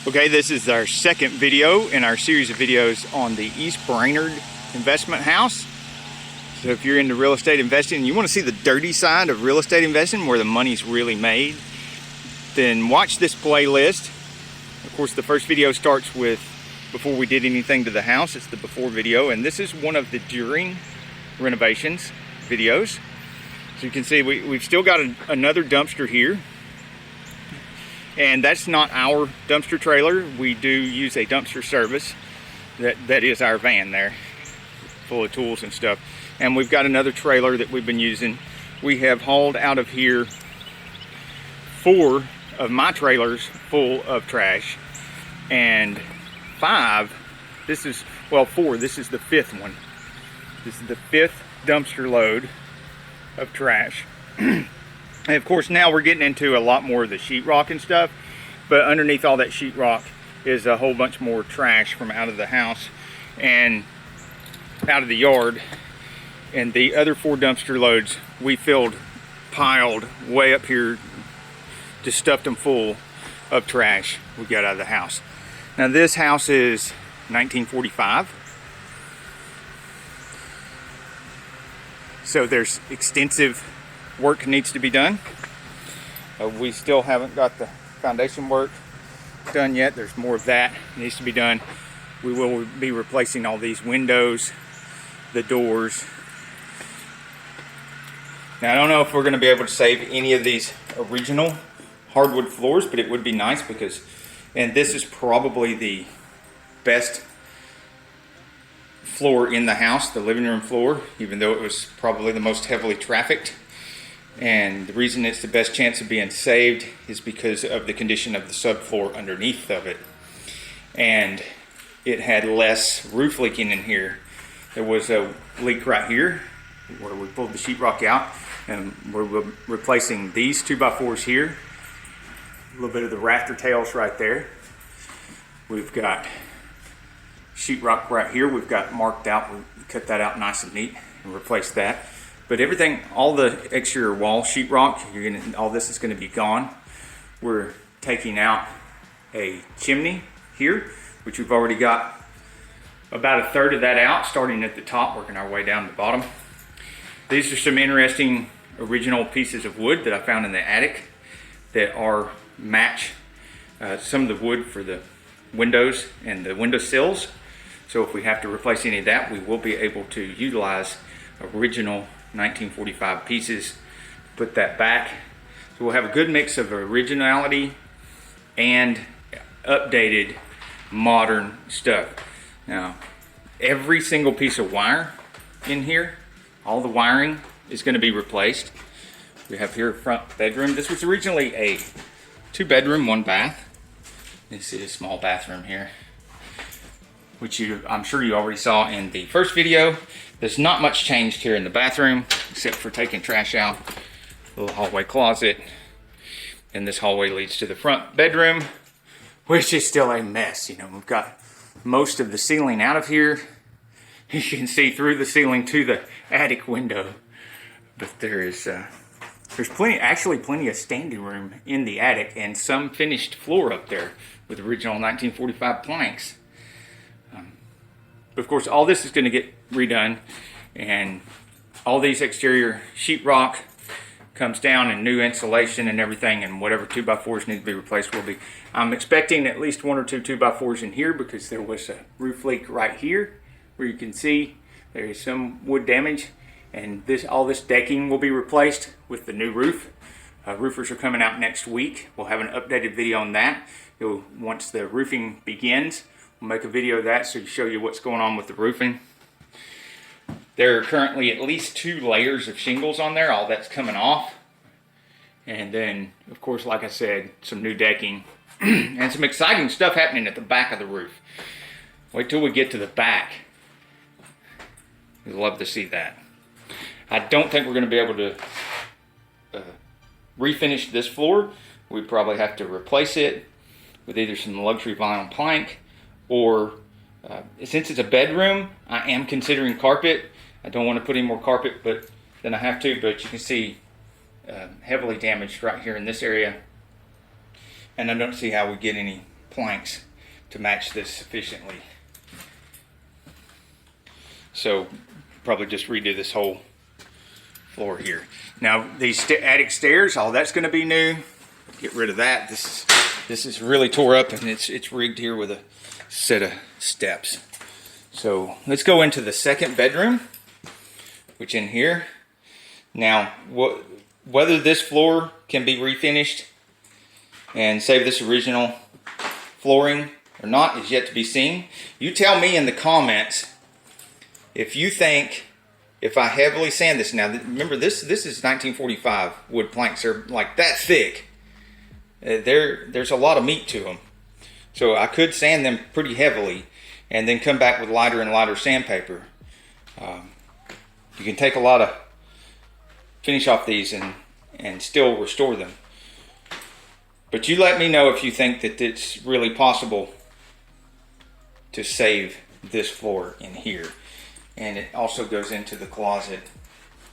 Okay, this is our second video in our series of videos on the East Brainerd investment house. So if you're into real estate investing and you want to see the dirty side of real estate investing where the money's really made, then watch this playlist. Of course, the first video starts with before we did anything to the house. It's the before video, and this is one of the during renovations videos. So you can see we've still got another dumpster here. And that's not our dumpster trailer. We do use a dumpster service. That is our van there, full of tools and stuff. And we've got another trailer that we've been using. We have hauled out of here 4 of my trailers full of trash. And 5, this is the 5th one. This is the 5th dumpster load of trash. And of course now we're getting into a lot more of the sheetrock and stuff, but underneath all that sheetrock is a whole bunch more trash from out of the house and out of the yard. And the other 4 dumpster loads we piled way up here, just stuffed them full of trash we got out of the house. Now this house is 1945. So there's extensive work needs to be done. We still haven't got the foundation work done yet. There's more of that needs to be done. We will be replacing all these windows, the doors. Now I don't know if we're going to be able to save any of these original hardwood floors, but it would be nice because, and this is probably the best floor in the house, the living room floor, even though it was probably the most heavily trafficked. And the reason it's the best chance of being saved is because of the condition of the subfloor underneath of it. And it had less roof leaking in here. There was a leak right here where we pulled the sheetrock out, and we're replacing these 2x4s here. A little bit of the rafter tails right there. We've got sheetrock right here. We've got marked out. We cut that out nice and neat and replaced that. But everything, all the exterior wall sheetrock, all this is going to be gone. We're taking out a chimney here, which we've already got about 1/3 of that out, starting at the top, working our way down the bottom. These are some interesting original pieces of wood that I found in the attic that match some of the wood for the windows and the window sills. So if we have to replace any of that, we will be able to utilize original 1945 pieces, put that back. So we'll have a good mix of originality and updated modern stuff. Now every single piece of wire in here, all the wiring is going to be replaced. We have here a front bedroom. This was originally a 2-bedroom, 1 bath. This is a small bathroom here, which I'm sure you already saw in the first video. There's not much changed here in the bathroom, except for taking trash out. A little hallway closet. And this hallway leads to the front bedroom, which is still a mess. You know, we've got most of the ceiling out of here. You can see through the ceiling to the attic window. But there's plenty of standing room in the attic and some finished floor up there with original 1945 planks. Of course, all this is going to get redone, and all these exterior sheetrock comes down, and new insulation and everything, and whatever 2x4s need to be replaced will be. I'm expecting at least 1 or 2 2x4s in here because there was a roof leak right here where you can see there is some wood damage, and all this decking will be replaced with the new roof. Roofers are coming out next week. We'll have an updated video on that. Once the roofing begins, we'll make a video of that so to show you what's going on with the roofing. There are currently at least 2 layers of shingles on there. All that's coming off. And then, of course, like I said, some new decking and some exciting stuff happening at the back of the roof. Wait till we get to the back. We'd love to see that. I don't think we're going to be able to refinish this floor. We probably have to replace it with either some luxury vinyl plank, or since it's a bedroom, I am considering carpet. I don't want to put any more carpet than I have to, but you can see heavily damaged right here in this area. And I don't see how we get any planks to match this sufficiently. So probably just redo this whole floor here. Now these attic stairs, all that's going to be new. Get rid of that. This is really tore up, and it's rigged here with a set of steps. So let's go into the second bedroom, which in here. Now whether this floor can be refinished and save this original flooring or not is yet to be seen. You tell me in the comments if you think, if I heavily sand this. Now remember, this is 1945 wood planks. They're like that thick. There's a lot of meat to them, so I could sand them pretty heavily and then come back with lighter and lighter sandpaper. You can take a lot of finish off these and still restore them. But you let me know if you think that it's really possible to save this floor in here. And it also goes into the closet.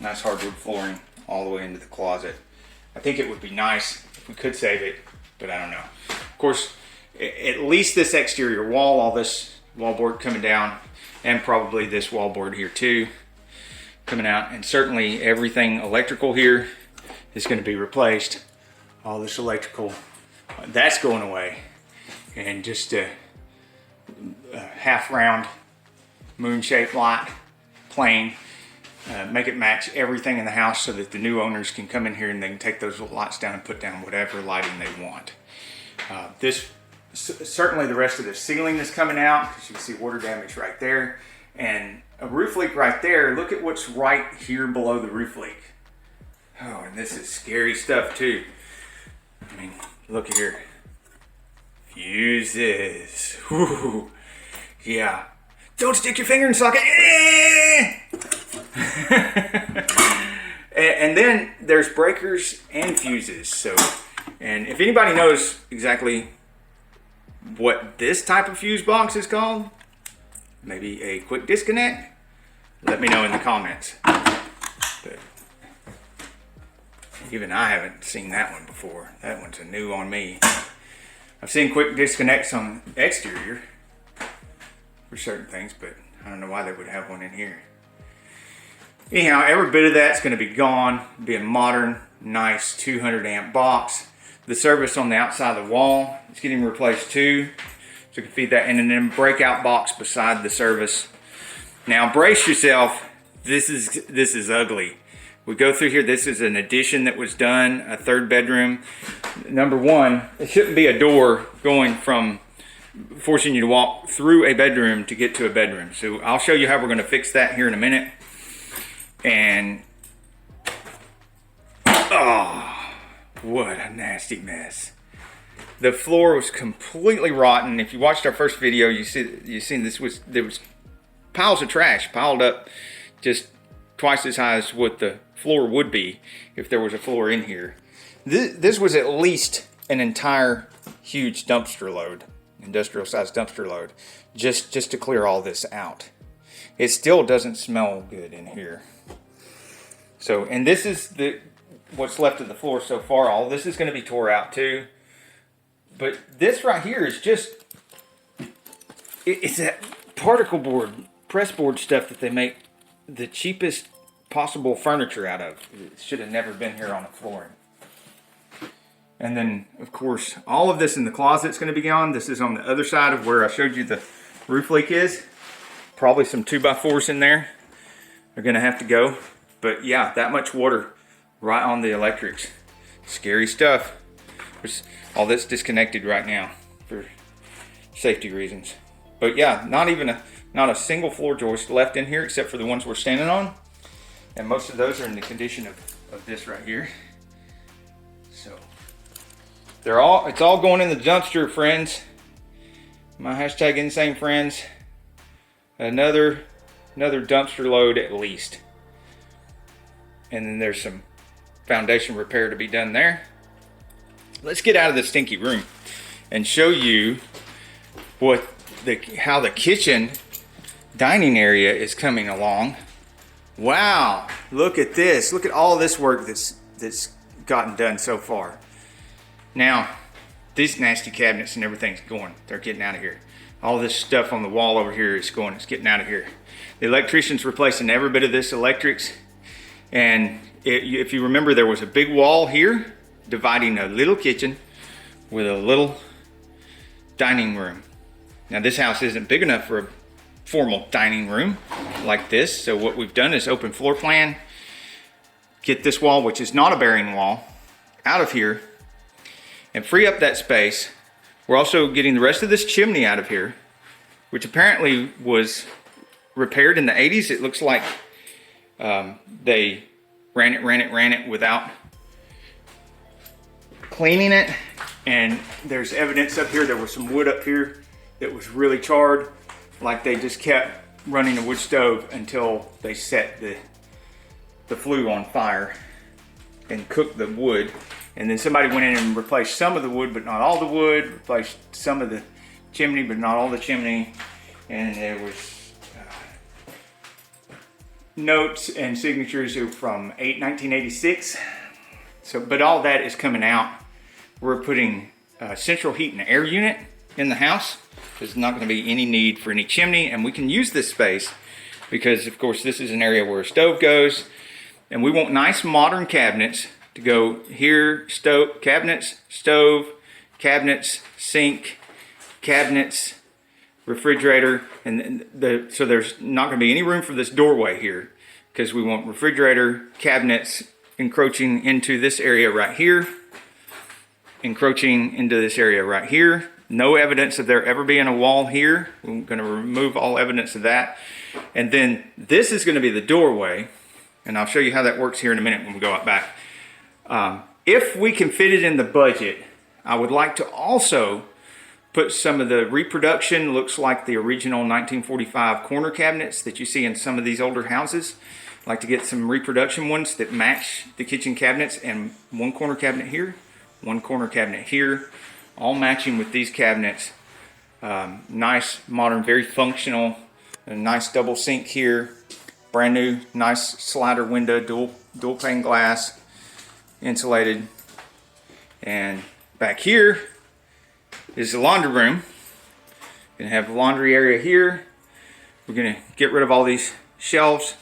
Nice hardwood flooring all the way into the closet. I think it would be nice if we could save it, but I don't know. Of course, at least this exterior wall, all this wallboard coming down, and probably this wallboard here too, coming out. And certainly everything electrical here is going to be replaced. All this electrical, that's going away. And just a half round moon-shaped light, plain. Make it match everything in the house so that the new owners can come in here and they can take those lights down and put down whatever lighting they want. Certainly the rest of the ceiling is coming out, because you can see water damage right there. And a roof leak right there. Look at what's right here below the roof leak. Oh, and this is scary stuff too. I mean, look here. Fuses. Whew. Yeah. Don't stick your finger in the socket. And then there's breakers and fuses. So, and if anybody knows exactly what this type of fuse box is called, maybe a quick disconnect, let me know in the comments. But even I haven't seen that one before. That one's a new on me. I've seen quick disconnects on the exterior for certain things, but I don't know why they would have one in here. Anyhow, every bit of that's going to be gone. Be a modern, nice 200 amp box. The service on the outside of the wall is getting replaced too, so you can feed that in, and then breakout box beside the service. Now brace yourself. This is ugly. We go through here. This is an addition that was done, a third bedroom. Number one, it shouldn't be a door going from forcing you to walk through a bedroom to get to a bedroom. So I'll show you how we're going to fix that here in a minute. And oh, what a nasty mess. The floor was completely rotten. If you watched our first video, you seen there was piles of trash piled up just twice as high as what the floor would be if there was a floor in here. This was at least an entire huge dumpster load. Industrial sized dumpster load, just to clear all this out. It still doesn't smell good in here. So, and this is what's left of the floor so far. All this is going to be tore out too. But this right here is just, it's that particle board, press board stuff that they make the cheapest possible furniture out of. It should have never been here on the flooring. And then, of course, all of this in the closet is going to be gone. This is on the other side of where I showed you the roof leak is. Probably some 2x4s in there. They're going to have to go. But yeah, that much water right on the electrics. Scary stuff. There's all that's disconnected right now for safety reasons. But yeah, not a single floor joist left in here except for the ones we're standing on. And most of those are in the condition of this right here. So it's all going in the dumpster, friends. My hashtag Insanefriends. Another dumpster load at least. And then there's some foundation repair to be done there. Let's get out of the stinky room and show you how the kitchen dining area is coming along. Wow, look at this. Look at all this work that's gotten done so far. Now, these nasty cabinets and everything's going. They're getting out of here. All this stuff on the wall over here is going. It's getting out of here. The electrician's replacing every bit of this electrics. And if you remember, there was a big wall here dividing a little kitchen with a little dining room. Now this house isn't big enough for a formal dining room like this. So what we've done is open floor plan, get this wall, which is not a bearing wall, out of here and free up that space. We're also getting the rest of this chimney out of here, which apparently was repaired in the 80s. It looks like they ran it without cleaning it. And there's evidence up here. There was some wood up here that was really charred, like they just kept running a wood stove until they set the flue on fire and cooked the wood. And then somebody went in and replaced some of the wood, but not all the wood, replaced some of the chimney, but not all the chimney. And there was notes and signatures from 1986. So, but all that is coming out. We're putting a central heat and air unit in the house. There's not going to be any need for any chimney, and we can use this space because, of course, this is an area where a stove goes, and we want nice modern cabinets to go here. Cabinets, stove, cabinets, sink, cabinets, refrigerator, and so there's not going to be any room for this doorway here because we want refrigerator, cabinets encroaching into this area right here, encroaching into this area right here. No evidence of there ever being a wall here. We're going to remove all evidence of that. And then this is going to be the doorway, and I'll show you how that works here in a minute when we go out back. If we can fit it in the budget, I would like to also put some of the reproduction, looks like the original 1945 corner cabinets that you see in some of these older houses. I'd like to get some reproduction ones that match the kitchen cabinets, and one corner cabinet here, one corner cabinet here, all matching with these cabinets. Nice, modern, very functional. A nice double sink here. Brand new, nice slider window, dual pane glass, insulated. And back here is the laundry room. Gonna have a laundry area here. We're gonna get rid of all these shelves.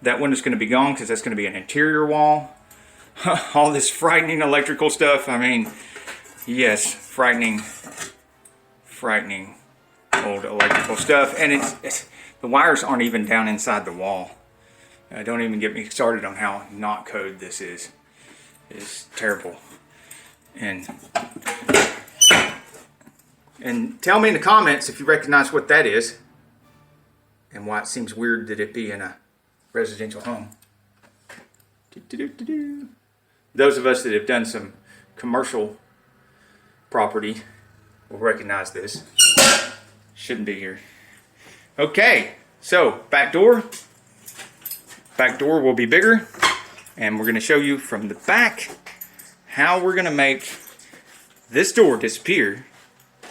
That one is gonna be gone because that's gonna be an interior wall. All this frightening electrical stuff. I mean, yes, frightening old electrical stuff. And it's the wires aren't even down inside the wall. Don't even get me started on how not code this is. It's terrible. And tell me in the comments if you recognize what that is and why it seems weird that it be in a residential home. Those of us that have done some commercial property will recognize this. Shouldn't be here. Okay, so back door. Back door will be bigger, and we're going to show you from the back how we're going to make this door disappear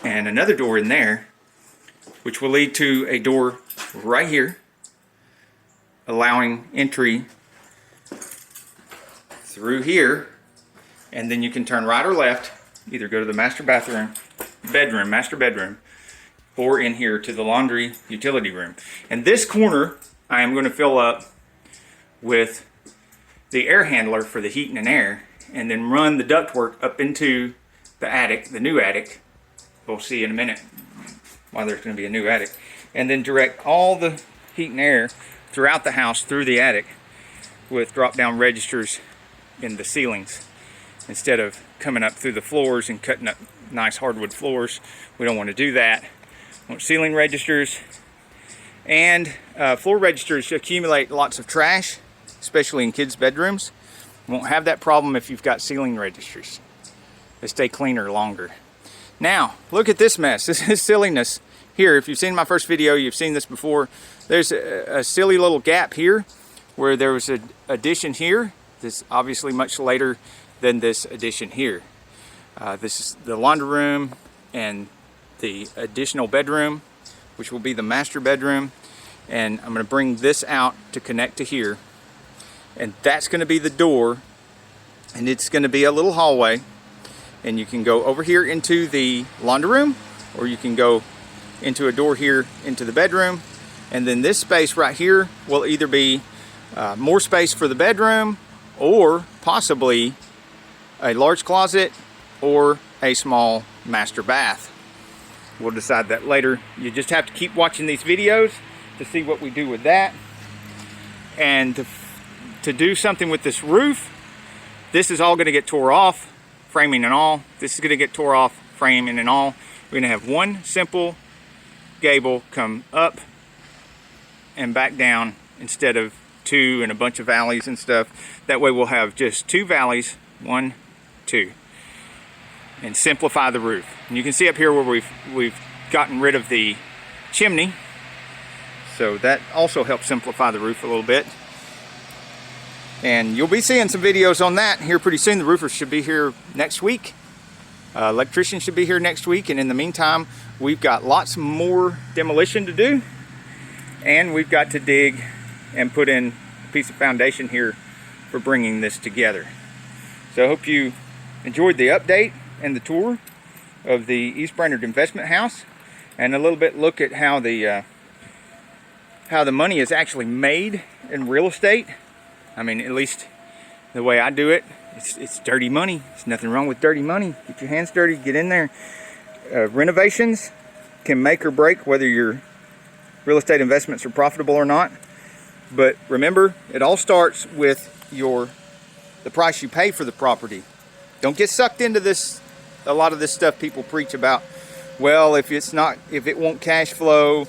and another door in there, which will lead to a door right here, allowing entry through here, and then you can turn right or left, either go to the master bedroom, or in here to the laundry utility room. And this corner I am going to fill up with the air handler for the heating and air, and then run the ductwork up into the attic, the new attic. We'll see in a minute why there's going to be a new attic. And then direct all the heat and air throughout the house through the attic with drop-down registers in the ceilings, instead of coming up through the floors and cutting up nice hardwood floors. We don't want to do that. We want ceiling registers. And floor registers accumulate lots of trash, especially in kids' bedrooms. You won't have that problem if you've got ceiling registers. They stay cleaner longer. Now, look at this mess. This is silliness here. If you've seen my first video, you've seen this before. There's a silly little gap here where there was an addition here. This is obviously much later than this addition here. This is the laundry room and the additional bedroom, which will be the master bedroom. And I'm going to bring this out to connect to here. And that's going to be the door. And it's going to be a little hallway. and you can go over here into the laundry room, or you can go into a door here into the bedroom. And then this space right here will either be more space for the bedroom, or possibly a large closet, or a small master bath. We'll decide that later. You just have to keep watching these videos to see what we do with that. And to do something with this roof, this is all going to get tore off, framing and all. This is going to get tore off, framing and all. We're going to have one simple gable come up and back down instead of two and a bunch of valleys and stuff. That way we'll have just two valleys, 1, 2, and simplify the roof. And you can see up here where we've gotten rid of the chimney, so that also helps simplify the roof a little bit. And you'll be seeing some videos on that here pretty soon. The roofer should be here next week. Electrician should be here next week. And in the meantime, we've got lots more demolition to do. And we've got to dig and put in a piece of foundation here for bringing this together. So I hope you enjoyed the update and the tour of the East Brainerd Investment House, and a little bit look at how the money is actually made in real estate. I mean, at least the way I do it, it's dirty money. There's nothing wrong with dirty money. Get your hands dirty, get in there. Renovations can make or break whether your real estate investments are profitable or not. But remember, it all starts with the price you pay for the property. Don't get sucked into this. A lot of this stuff people preach about. Well, if it won't cash flow,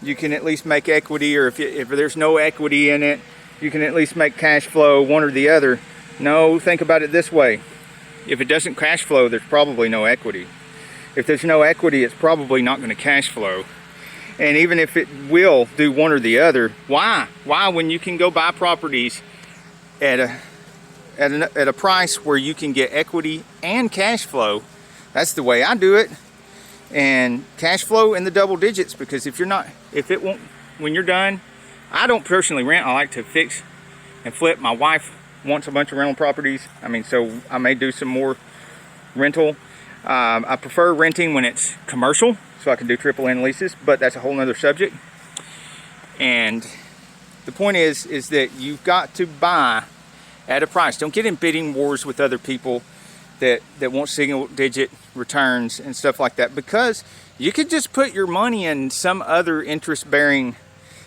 you can at least make equity, or if there's no equity in it, you can at least make cash flow, one or the other. No, think about it this way. If it doesn't cash flow, there's probably no equity. If there's no equity, it's probably not going to cash flow. And even if it will do one or the other, why? Why, when you can go buy properties at a price where you can get equity and cash flow? That's the way I do it. And cash flow in the double digits, because when you're done, I don't personally rent. I like to fix and flip. My wife wants a bunch of rental properties. I mean, so I may do some more rental. I prefer renting when it's commercial, so I can do triple N leases, but that's a whole nother subject. And the point is that you've got to buy at a price. Don't get in bidding wars with other people that want single digit returns and stuff like that, because you could just put your money in some other interest bearing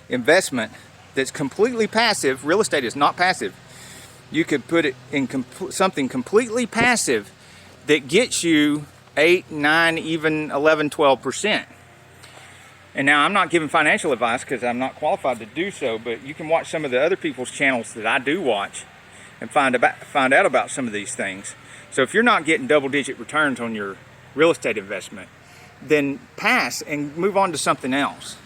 investment that's completely passive. Real estate is not passive. You could put it in something completely passive that gets you 8, 9, even 11, 12%. And now I'm not giving financial advice because I'm not qualified to do so, but you can watch some of the other people's channels that I do watch and find out about some of these things. So if you're not getting double-digit returns on your real estate investment, then pass and move on to something else.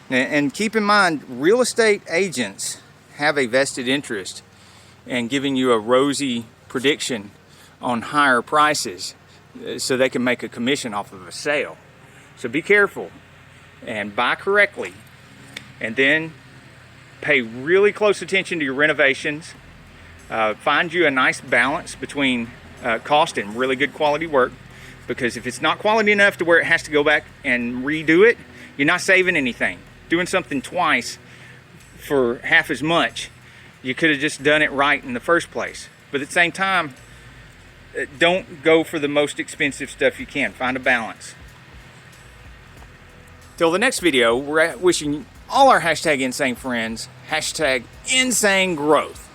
And keep in mind, real estate agents have a vested interest in giving you a rosy prediction on higher prices so they can make a commission off of a sale. So be careful and buy correctly, and then pay really close attention to your renovations. Find you a nice balance between cost and really good quality work, because if it's not quality enough to where it has to go back and redo it, you're not saving anything. Doing something twice for half as much, you could have just done it right in the first place. But at the same time, don't go for the most expensive stuff you can. Find a balance. Till the next video, we're wishing all our hashtag insane friends hashtag insane growth.